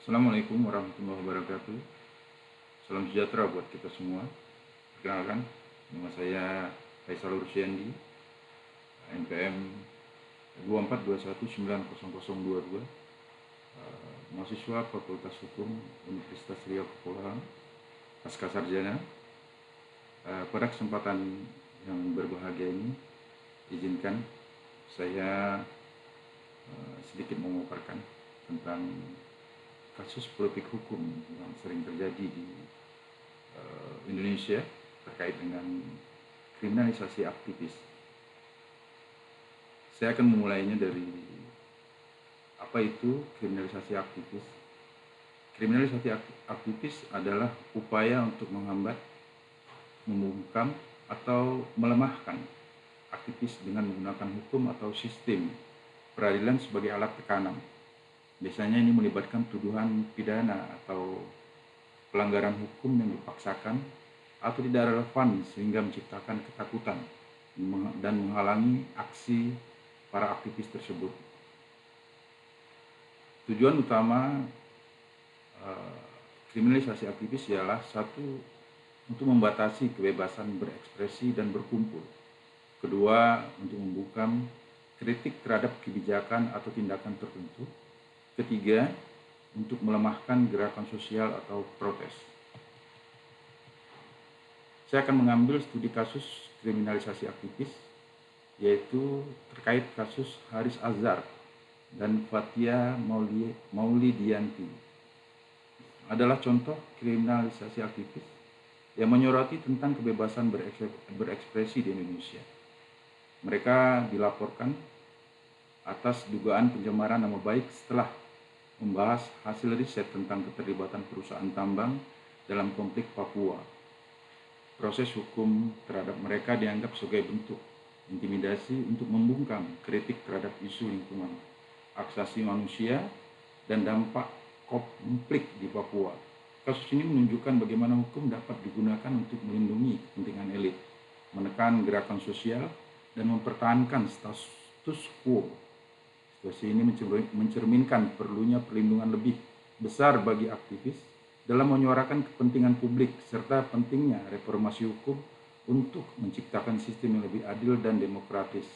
Assalamualaikum warahmatullahi wabarakatuh. Salam sejahtera buat kita semua. Perkenalkan, nama saya Faisal Ursyandi, NPM 2421900022, mahasiswa Fakultas Hukum Universitas Riau Kepulauan, pasca sarjana. Pada kesempatan yang berbahagia ini, izinkan saya sedikit memaparkan tentang kasus politik hukum yang sering terjadi di Indonesia terkait dengan kriminalisasi aktivis. Saya akan memulainya dari apa itu kriminalisasi aktivis. Kriminalisasi aktivis adalah upaya untuk menghambat, membungkam, atau melemahkan aktivis dengan menggunakan hukum atau sistem peradilan sebagai alat tekanan. Biasanya ini melibatkan tuduhan pidana atau pelanggaran hukum yang dipaksakan atau tidak relevan sehingga menciptakan ketakutan dan menghalangi aksi para aktivis tersebut. Tujuan utama kriminalisasi aktivis ialah satu, untuk membatasi kebebasan berekspresi dan berkumpul. Kedua, untuk membungkam kritik terhadap kebijakan atau tindakan tertentu. Ketiga, untuk melemahkan gerakan sosial atau protes. Saya akan mengambil studi kasus kriminalisasi aktivis, yaitu terkait kasus Haris Azhar dan Fathia Maulidiyanti. Adalah contoh kriminalisasi aktivis yang menyoroti tentang kebebasan berekspresi di Indonesia. Mereka dilaporkan atas dugaan pencemaran nama baik setelah membahas hasil riset tentang keterlibatan perusahaan tambang dalam konflik Papua. Proses hukum terhadap mereka dianggap sebagai bentuk intimidasi untuk membungkam kritik terhadap isu lingkungan, hak asasi manusia, dan dampak konflik di Papua. Kasus ini menunjukkan bagaimana hukum dapat digunakan untuk melindungi kepentingan elit, menekan gerakan sosial, dan mempertahankan status quo. Situasi ini mencerminkan perlunya perlindungan lebih besar bagi aktivis dalam menyuarakan kepentingan publik serta pentingnya reformasi hukum untuk menciptakan sistem yang lebih adil dan demokratis.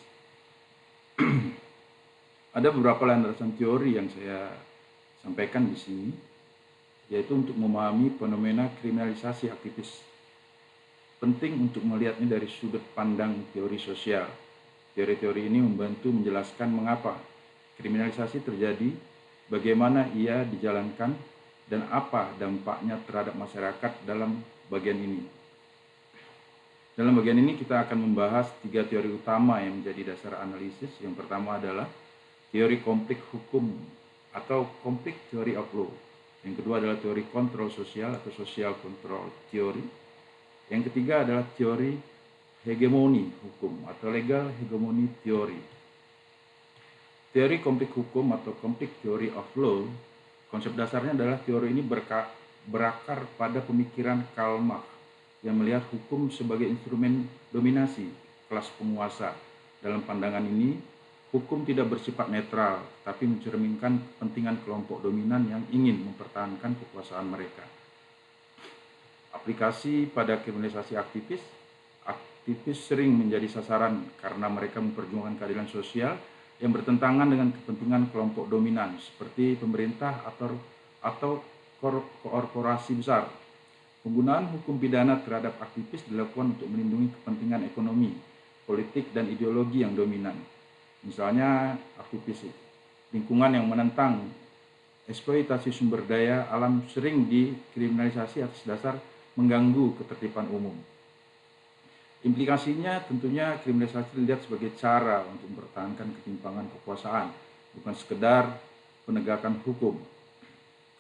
Ada beberapa landasan teori yang saya sampaikan di sini, yaitu untuk memahami fenomena kriminalisasi aktivis. Penting untuk melihatnya dari sudut pandang teori sosial. Teori-teori ini membantu menjelaskan mengapa kriminalisasi terjadi, bagaimana ia dijalankan, dan apa dampaknya terhadap masyarakat dalam bagian ini. Dalam bagian ini kita akan membahas 3 teori utama yang menjadi dasar analisis. Yang pertama adalah teori konflik hukum atau konflik theory of law. Yang kedua adalah teori kontrol sosial atau social control theory. Yang ketiga adalah teori hegemoni hukum atau legal hegemony theory. Teori konflik hukum atau konflik theory of law, konsep dasarnya adalah teori ini berakar pada pemikiran Karl Marx yang melihat hukum sebagai instrumen dominasi kelas penguasa. Dalam pandangan ini, hukum tidak bersifat netral, tapi mencerminkan kepentingan kelompok dominan yang ingin mempertahankan kekuasaan mereka. Aplikasi pada kriminalisasi aktivis sering menjadi sasaran karena mereka memperjuangkan keadilan sosial yang bertentangan dengan kepentingan kelompok dominan seperti pemerintah atau korporasi besar. Penggunaan hukum pidana terhadap aktivis dilakukan untuk melindungi kepentingan ekonomi, politik, dan ideologi yang dominan. Misalnya, aktivis lingkungan yang menentang eksploitasi sumber daya alam sering dikriminalisasi atas dasar mengganggu ketertiban umum. Implikasinya tentunya kriminalisasi dilihat sebagai cara untuk mempertahankan ketimpangan kekuasaan, bukan sekedar penegakan hukum.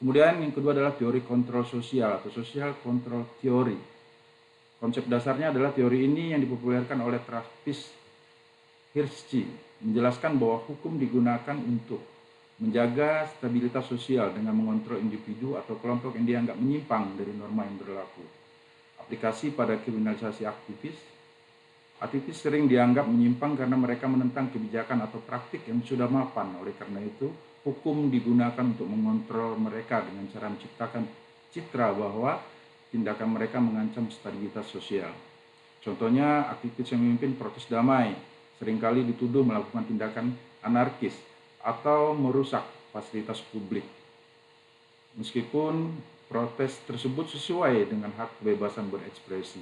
Kemudian yang kedua adalah teori kontrol sosial atau social control theory. Konsep dasarnya adalah teori ini yang dipopulerkan oleh Travis Hirschi, menjelaskan bahwa hukum digunakan untuk menjaga stabilitas sosial dengan mengontrol individu atau kelompok yang dianggap menyimpang dari norma yang berlaku. Aplikasi pada kriminalisasi aktivis sering dianggap menyimpang karena mereka menentang kebijakan atau praktik yang sudah mapan. Oleh karena itu, hukum digunakan untuk mengontrol mereka dengan cara menciptakan citra bahwa tindakan mereka mengancam stabilitas sosial. Contohnya, aktivis yang memimpin protes damai seringkali dituduh melakukan tindakan anarkis atau merusak fasilitas publik. Meskipun protes tersebut sesuai dengan hak kebebasan berekspresi.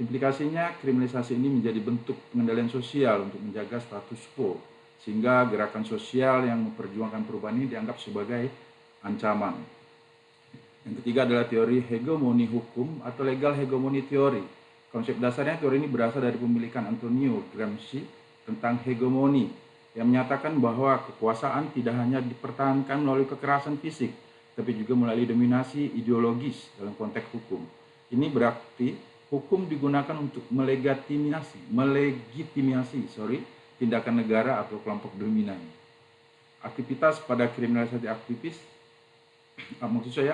Implikasinya, kriminalisasi ini menjadi bentuk pengendalian sosial untuk menjaga status quo, sehingga gerakan sosial yang memperjuangkan perubahan ini dianggap sebagai ancaman. Yang ketiga adalah teori hegemoni hukum atau legal hegemoni teori. Konsep dasarnya teori ini berasal dari pemilikan Antonio Gramsci tentang hegemoni, yang menyatakan bahwa kekuasaan tidak hanya dipertahankan melalui kekerasan fisik, tapi juga melalui dominasi ideologis dalam konteks hukum. Ini berarti hukum digunakan untuk melegitimasi tindakan negara atau kelompok dominan. Aktivitas pada kriminalisasi aktivis,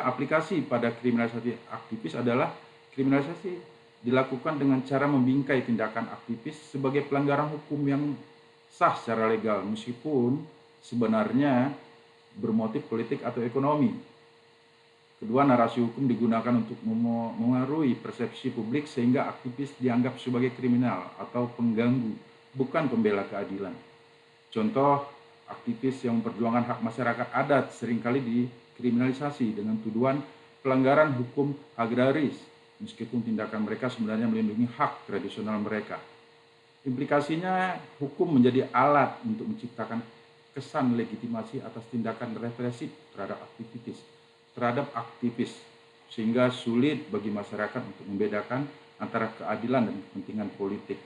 aplikasi pada kriminalisasi aktivis adalah kriminalisasi dilakukan dengan cara membingkai tindakan aktivis sebagai pelanggaran hukum yang sah secara legal, meskipun sebenarnya bermotif politik atau ekonomi. Kedua, narasi hukum digunakan untuk mengaruhi persepsi publik sehingga aktivis dianggap sebagai kriminal atau pengganggu, bukan pembela keadilan. Contoh, aktivis yang memperjuangkan hak masyarakat adat seringkali dikriminalisasi dengan tuduhan pelanggaran hukum agraris, meskipun tindakan mereka sebenarnya melindungi hak tradisional mereka. Implikasinya, hukum menjadi alat untuk menciptakan kesan legitimasi atas tindakan represif terhadap aktivis, sehingga sulit bagi masyarakat untuk membedakan antara keadilan dan kepentingan politik.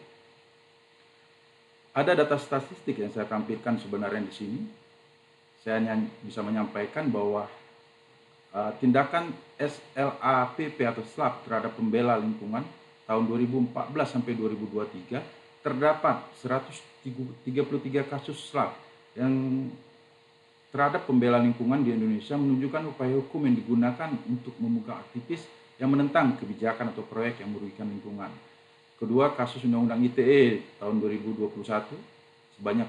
Ada data statistik yang saya tampilkan sebenarnya di sini. Saya hanya bisa menyampaikan bahwa tindakan SLAPP atau SLAP terhadap pembela lingkungan tahun 2014 sampai 2023 terdapat 133 kasus SLAP yang terhadap pembela lingkungan di Indonesia, menunjukkan upaya hukum yang digunakan untuk membuka aktivis yang menentang kebijakan atau proyek yang merugikan lingkungan. Kedua, kasus Undang-Undang ITE tahun 2021 sebanyak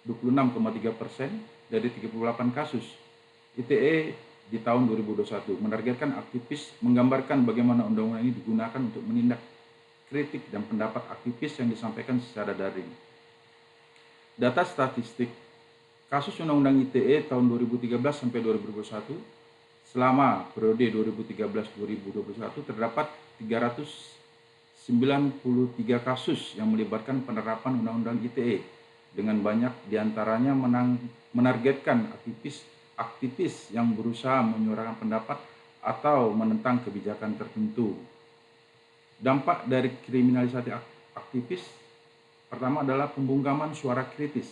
26,3% dari 38 kasus ITE di tahun 2021 menargetkan aktivis menggambarkan bagaimana undang-undang ini digunakan untuk menindak kritik dan pendapat aktivis yang disampaikan secara daring. Data statistik kasus Undang-Undang ITE tahun 2013 sampai 2021, selama periode 2013-2021 terdapat 393 kasus yang melibatkan penerapan Undang-Undang ITE, dengan banyak diantaranya menargetkan aktivis yang berusaha menyuarakan pendapat atau menentang kebijakan tertentu. Dampak dari kriminalisasi aktivis pertama adalah pembungkaman suara kritis.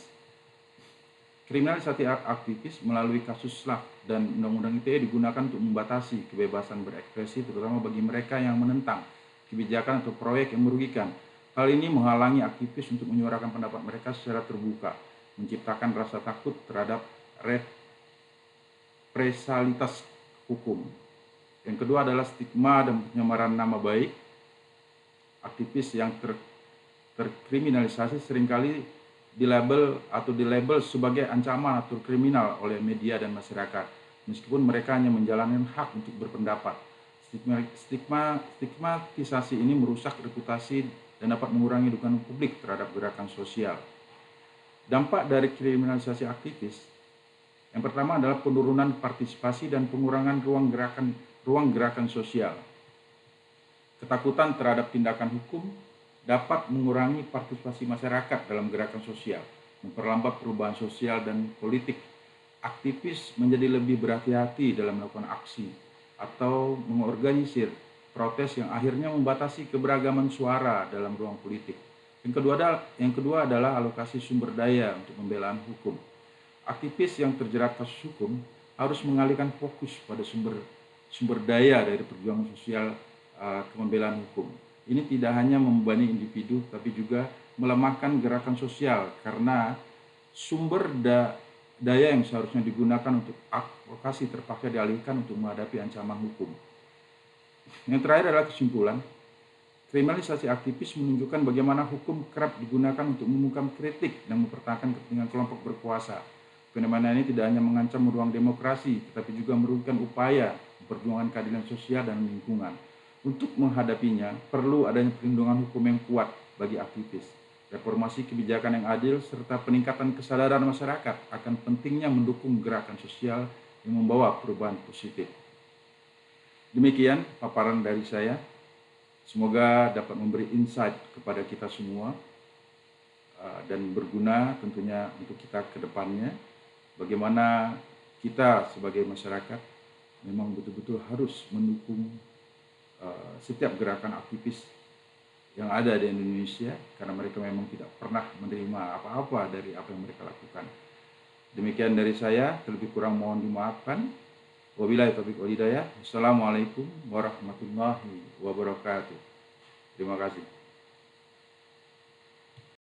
Kriminalisasi aktivis melalui kasus SLAP dan Undang-Undang ITE digunakan untuk membatasi kebebasan berekspresi, terutama bagi mereka yang menentang kebijakan atau proyek yang merugikan. Hal ini menghalangi aktivis untuk menyuarakan pendapat mereka secara terbuka, menciptakan rasa takut terhadap represalitas hukum. Yang kedua adalah stigma dan penyamaran nama baik. Aktivis yang terkriminalisasi seringkali dilabel sebagai ancaman atau kriminal oleh media dan masyarakat, meskipun mereka hanya menjalankan hak untuk berpendapat. Stigmatisasi ini merusak reputasi dan dapat mengurangi dukungan publik terhadap gerakan sosial. Dampak dari kriminalisasi aktivis yang pertama adalah penurunan partisipasi dan pengurangan ruang gerakan sosial. Ketakutan terhadap tindakan hukum dapat mengurangi partisipasi masyarakat dalam gerakan sosial, memperlambat perubahan sosial dan politik. Aktivis menjadi lebih berhati-hati dalam melakukan aksi atau mengorganisir protes yang akhirnya membatasi keberagaman suara dalam ruang politik. Yang kedua adalah alokasi sumber daya untuk pembelaan hukum. Aktivis yang terjerat kasus hukum harus mengalihkan fokus pada sumber daya dari perjuangan sosial ke pembelaan hukum. Ini tidak hanya membebani individu, tapi juga melemahkan gerakan sosial karena sumber daya yang seharusnya digunakan untuk advokasi terpaksa dialihkan untuk menghadapi ancaman hukum. Yang terakhir adalah kesimpulan. Kriminalisasi aktivis menunjukkan bagaimana hukum kerap digunakan untuk membungkam kritik dan mempertahankan kepentingan kelompok berkuasa. fenomena ini tidak hanya mengancam ruang demokrasi, tetapi juga merugikan upaya perjuangan keadilan sosial dan lingkungan. Untuk menghadapinya, perlu adanya perlindungan hukum yang kuat bagi aktivis, reformasi kebijakan yang adil, serta peningkatan kesadaran masyarakat akan pentingnya mendukung gerakan sosial yang membawa perubahan positif. Demikian paparan dari saya. Semoga dapat memberi insight kepada kita semua dan berguna tentunya untuk kita ke depannya. Bagaimana kita sebagai masyarakat memang betul-betul harus mendukung setiap gerakan aktivis yang ada di Indonesia, karena mereka memang tidak pernah menerima apa-apa dari apa yang mereka lakukan. Demikian dari saya, terlebih kurang mohon dimaafkan. Wabillahi taufiq wal hidayah. Wassalamualaikum warahmatullahi wabarakatuh. Terima kasih.